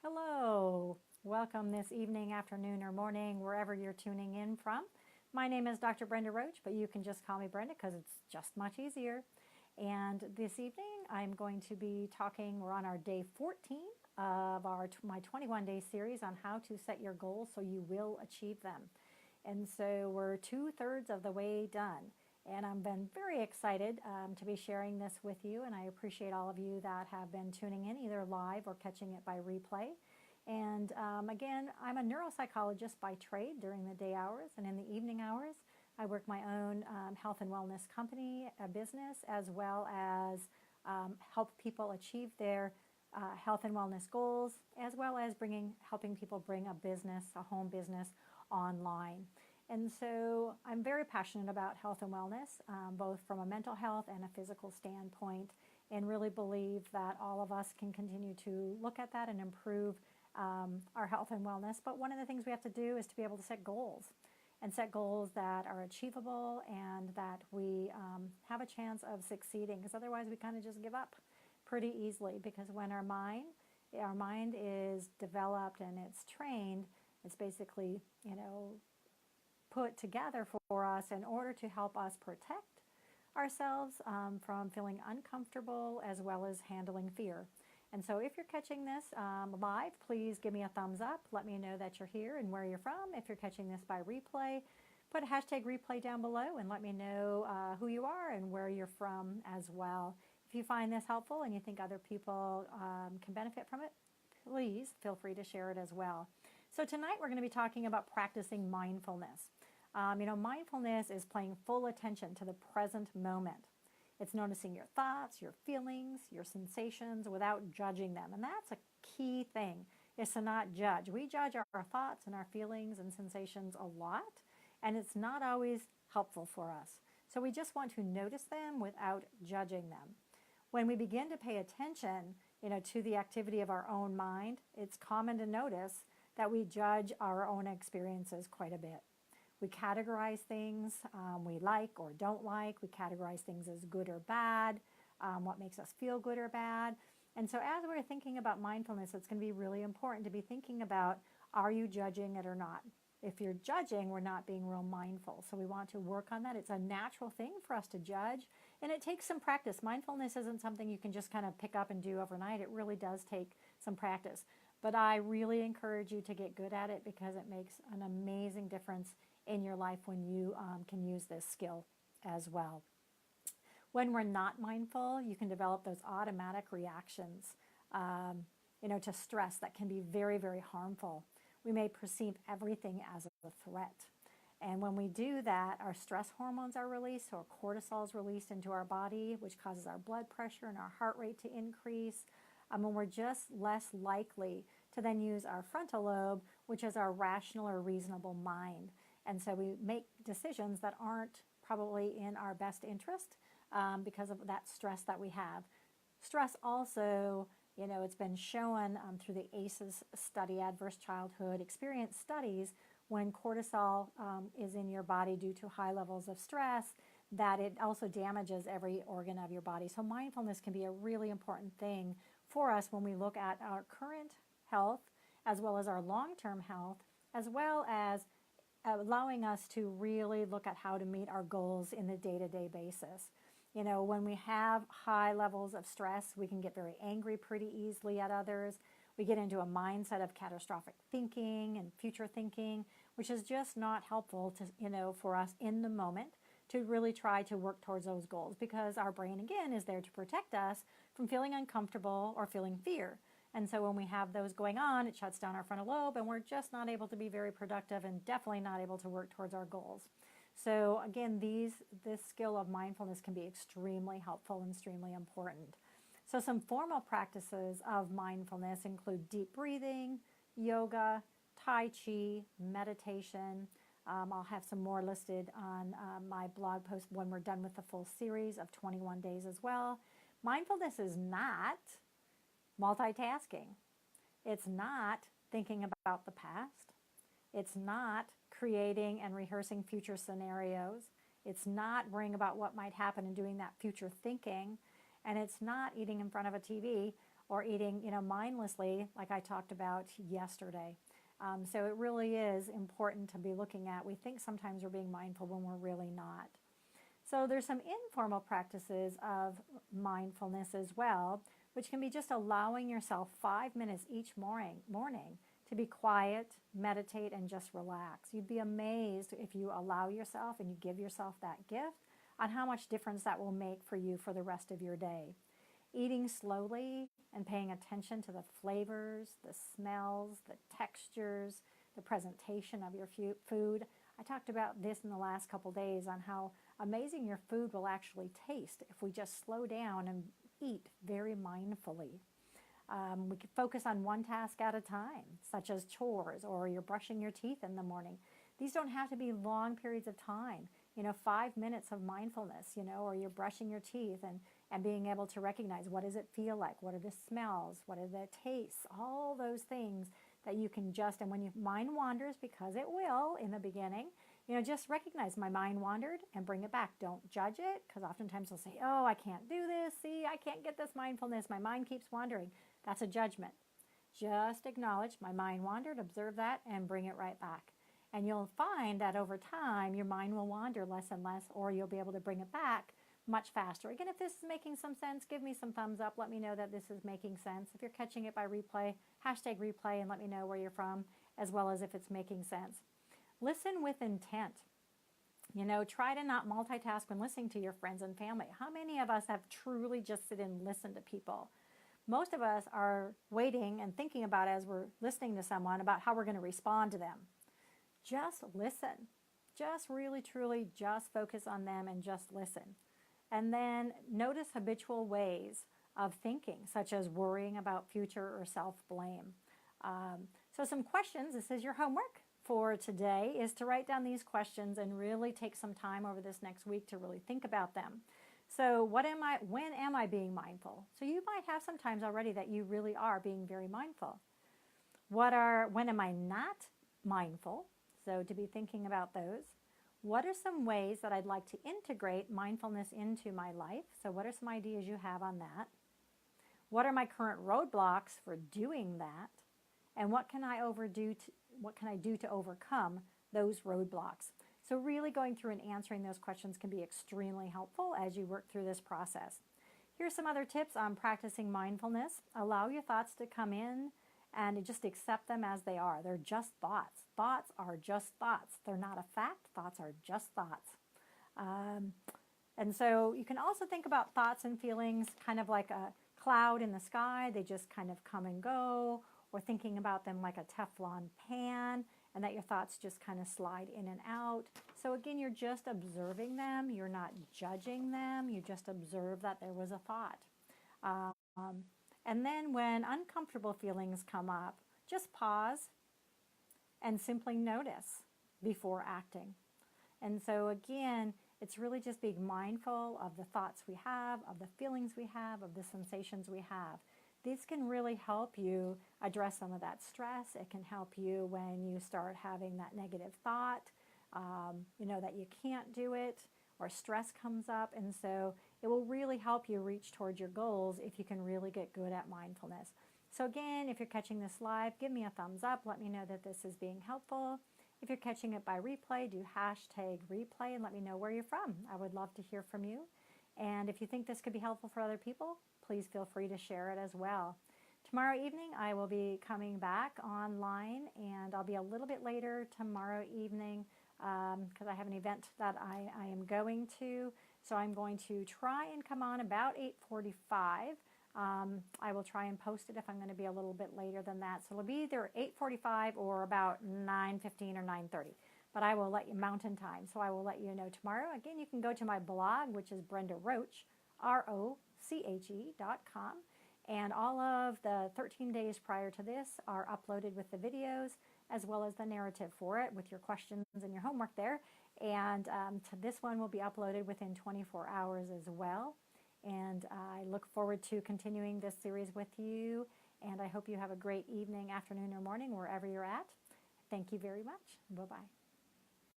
Hello, welcome this evening, afternoon, or morning, wherever you're tuning in from. My name is Dr. Brenda Roach, but you can just call me Brenda because it's just much easier. And this evening, I'm going to be talking, we're on our day 14 of my 21-day series on how to set your goals so you will achieve them. And so we're 2/3 of the way done. And I've been very excited to be sharing this with you, and I appreciate all of you that have been tuning in either live or catching it by replay. And again, I'm a neuropsychologist by trade during the day hours, and in the evening hours, I work my own health and wellness company, a business, as well as help people achieve their health and wellness goals, as well as helping people bring a home business online. And so I'm very passionate about health and wellness, both from a mental health and a physical standpoint, and really believe that all of us can continue to look at that and improve our health and wellness. But one of the things we have to do is to be able to set goals, and set goals that are achievable and that we have a chance of succeeding, because otherwise we kind of just give up pretty easily, because when our mind is developed and it's trained, it's basically, put together for us in order to help us protect ourselves from feeling uncomfortable as well as handling fear. And so if you're catching this live, please give me a thumbs up. Let me know that you're here and where you're from. If you're catching this by replay, put a hashtag replay down below and let me know who you are and where you're from as well. If you find this helpful and you think other people can benefit from it, please feel free to share it as well. So tonight we're going to be talking about practicing mindfulness. Mindfulness is paying full attention to the present moment. It's noticing your thoughts, your feelings, your sensations without judging them. And that's a key thing, is to not judge. We judge our thoughts and our feelings and sensations a lot, and it's not always helpful for us. So we just want to notice them without judging them. When we begin to pay attention, to the activity of our own mind, it's common to notice that we judge our own experiences quite a bit. We categorize things we like or don't like. We categorize things as good or bad, what makes us feel good or bad. And so as we're thinking about mindfulness, it's going to be really important to be thinking about, are you judging it or not? If you're judging, we're not being real mindful. So we want to work on that. It's a natural thing for us to judge, and it takes some practice. Mindfulness isn't something you can just kind of pick up and do overnight. It really does take some practice. But I really encourage you to get good at it, because it makes an amazing difference in your life when you can use this skill as well. When we're not mindful, you can develop those automatic reactions, to stress that can be very, very harmful. We may perceive everything as a threat. And when we do that, our stress hormones are released, or cortisol is released into our body, which causes our blood pressure and our heart rate to increase. And we're just less likely to then use our frontal lobe, which is our rational or reasonable mind. And so we make decisions that aren't probably in our best interest because of that stress that we have. Stress also, it's been shown through the ACEs study, Adverse Childhood Experience studies, when cortisol is in your body due to high levels of stress, that it also damages every organ of your body. So mindfulness can be a really important thing for us when we look at our current health, as well as our long-term health, as well as allowing us to really look at how to meet our goals in the day-to-day basis. When we have high levels of stress, we can get very angry pretty easily at others. We get into a mindset of catastrophic thinking and future thinking, which is just not helpful to, for us in the moment to really try to work towards those goals, because our brain, again, is there to protect us from feeling uncomfortable or feeling fear. And so when we have those going on, it shuts down our frontal lobe, and we're just not able to be very productive and definitely not able to work towards our goals. So again, this skill of mindfulness can be extremely helpful and extremely important. So some formal practices of mindfulness include deep breathing, yoga, Tai Chi, meditation. I'll have some more listed on my blog post when we're done with the full series of 21 days as well. Mindfulness is not multitasking. It's not thinking about the past. It's not creating and rehearsing future scenarios. It's not worrying about what might happen and doing that future thinking. And it's not eating in front of a TV or eating, mindlessly, like I talked about yesterday. So it really is important to be looking at. We think sometimes we're being mindful when we're really not. So there's some informal practices of mindfulness as well, which can be just allowing yourself 5 minutes each morning to be quiet, meditate, and just relax. You'd be amazed if you allow yourself and you give yourself that gift on how much difference that will make for you for the rest of your day. Eating slowly and paying attention to the flavors, the smells, the textures, the presentation of your food. I talked about this in the last couple days on how amazing your food will actually taste if we just slow down and eat very mindfully. We could focus on one task at a time, such as chores, or you're brushing your teeth in the morning. These don't have to be long periods of time. 5 minutes of mindfulness, or you're brushing your teeth and being able to recognize, what does it feel like? What are the smells? What are the tastes? All those things that you can just, and when your mind wanders, because it will in the beginning, just recognize my mind wandered and bring it back. Don't judge it, because oftentimes they'll say, oh, I can't do this. See, I can't get this mindfulness. My mind keeps wandering. That's a judgment. Just acknowledge my mind wandered, observe that, and bring it right back. And you'll find that over time, your mind will wander less and less, or you'll be able to bring it back much faster. Again, if this is making some sense, give me some thumbs up. Let me know that this is making sense. If you're catching it by replay, hashtag replay, and let me know where you're from, as well as if it's making sense. Listen with intent. Try to not multitask when listening to your friends and family. How many of us have truly just sit and listen to people? Most of us are waiting and thinking about, as we're listening to someone, about how we're going to respond to them. Just listen. Just really, truly just focus on them and just listen. And then notice habitual ways of thinking, such as worrying about future or self-blame. So some questions, this is your homework for today, is to write down these questions and really take some time over this next week to really think about them. So when am I being mindful? So you might have some times already that you really are being very mindful. When am I not mindful? So to be thinking about those. What are some ways that I'd like to integrate mindfulness into my life? So what are some ideas you have on that? What are my current roadblocks for doing that? And what can I do to overcome those roadblocks? So really going through and answering those questions can be extremely helpful as you work through this process. Here's some other tips on practicing mindfulness. Allow your thoughts to come in and just accept them as they are. They're just thoughts. Thoughts are just thoughts. They're not a fact. Thoughts are just thoughts. And so you can also think about thoughts and feelings kind of like a cloud in the sky. They just kind of come and go, or thinking about them like a Teflon pan, and that your thoughts just kind of slide in and out. So again, you're just observing them. You're not judging them. You just observe that there was a thought. And then when uncomfortable feelings come up, just pause and simply notice before acting. And so again, it's really just being mindful of the thoughts we have, of the feelings we have, of the sensations we have. These can really help you address some of that stress. It can help you when you start having that negative thought, that you can't do it, or stress comes up. And so it will really help you reach towards your goals if you can really get good at mindfulness. So again, if you're catching this live, give me a thumbs up. Let me know that this is being helpful. If you're catching it by replay, do hashtag replay and let me know where you're from. I would love to hear from you. And if you think this could be helpful for other people, please feel free to share it as well. Tomorrow evening, I will be coming back online, and I'll be a little bit later tomorrow evening because I have an event that I am going to. So I'm going to try and come on about 8:45. I will try and post it if I'm going to be a little bit later than that. So it'll be either 8:45 or about 9:15 or 9:30. But I will let you, Mountain Time, so I will let you know tomorrow. Again, you can go to my blog, which is Brenda Roche, ROCHE.com. And all of the 13 days prior to this are uploaded with the videos, as well as the narrative for it with your questions and your homework there. And this one will be uploaded within 24 hours as well. And I look forward to continuing this series with you. And I hope you have a great evening, afternoon, or morning, wherever you're at. Thank you very much. Bye-bye.